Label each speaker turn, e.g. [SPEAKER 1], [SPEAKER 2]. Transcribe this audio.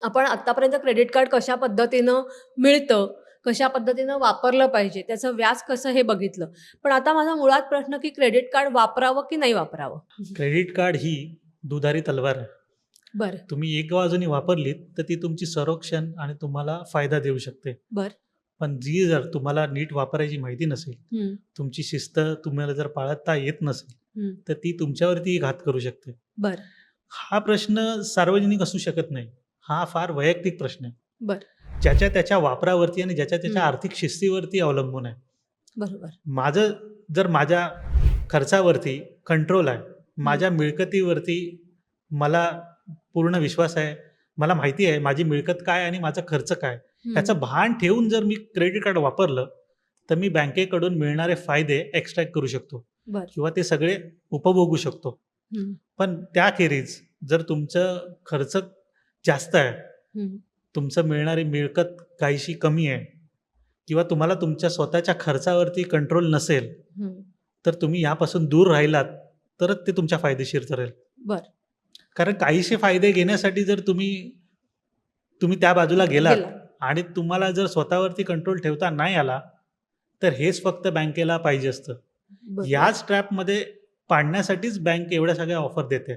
[SPEAKER 1] आपण आत्तापर्यंत credit card कशा पद्धतीनं मिळतं, कशा पद्धतीनं वापरलं पाहिजे, त्याचं व्याज कसं हे बघितलं. पण आता माझा मुळात प्रश्न की क्रेडिट कार्ड वापरावं की नाही वापरावं?
[SPEAKER 2] क्रेडिट कार्ड ही दुधारी तलवार आहे.
[SPEAKER 1] बरं,
[SPEAKER 2] तुम्ही एक बाजूनी वापरलीत तर ती तुमची संरक्षण आणि तुम्हाला फायदा देऊ शकते.
[SPEAKER 1] बरं.
[SPEAKER 2] पण जी जर तुम्हाला नीट वापरायची माहिती नसेल,
[SPEAKER 1] हं,
[SPEAKER 2] तुमची शिस्त तुम्हाला जर पाळता येत नसेल,
[SPEAKER 1] हं.
[SPEAKER 2] तर ती तुमच्यावरतीही घात करू शकते.
[SPEAKER 1] बरं,
[SPEAKER 2] हा प्रश्न सार्वजनिक असू शकत नाही. हा फार वैयक्तिक प्रश्न आहे.
[SPEAKER 1] बरं.
[SPEAKER 2] ज्याच्या त्याच्या वापरावरती आणि ज्याच्या त्याच्या
[SPEAKER 1] हं.
[SPEAKER 2] आर्थिक शिस्तीवरती अवलंबून आहे.
[SPEAKER 1] बरोबर.
[SPEAKER 2] माझं जर माझ्या खर्चावरती कंट्रोल आहे, माझ्या मिळकतीवरती मला पूर्ण विश्वास आहे, मला माहिती आहे माझी मिळकत काय आणि माझा खर्च काय,
[SPEAKER 1] हं.
[SPEAKER 2] ह्याचं भान ठेवून जर मी क्रेडिट कार्ड वापरलं, तर मी बँकेकडून मिळणारे फायदे एक्स्ट्रॅक्ट करू शकतो
[SPEAKER 1] बरं.
[SPEAKER 2] किंवा ते सगळे उपभोगू शकतो.
[SPEAKER 1] हं,
[SPEAKER 2] पण त्याखेरीज जर तुमचं खर्च जास्त आहे,
[SPEAKER 1] हं.
[SPEAKER 2] तुमचं मिळणारी मिळकत काहीशी कमी आहे किंवा तुम्हाला तुमच्या स्वतःच्या खर्चावरती कंट्रोल नसेल,
[SPEAKER 1] हं.
[SPEAKER 2] तर तुम्ही यापासून दूर राहिलात तरच ते तुमच्या फायदेशीर ठरेल.
[SPEAKER 1] बरं.
[SPEAKER 2] कारण काहीसे फायदे घेण्यासाठी जर तुम्ही तुम्ही त्या बाजूला गेलात
[SPEAKER 1] गेला.
[SPEAKER 2] आणि तुम्हाला जर स्वतःवरती कंट्रोल ठेवता नाही आला, तर हेच फक्त बँकेला पाहिजे असतं.
[SPEAKER 1] बरोबर.
[SPEAKER 2] याच ट्रॅपमध्ये पाडण्यासाठीच बँक एवढ्या सगळ्या ऑफर देते.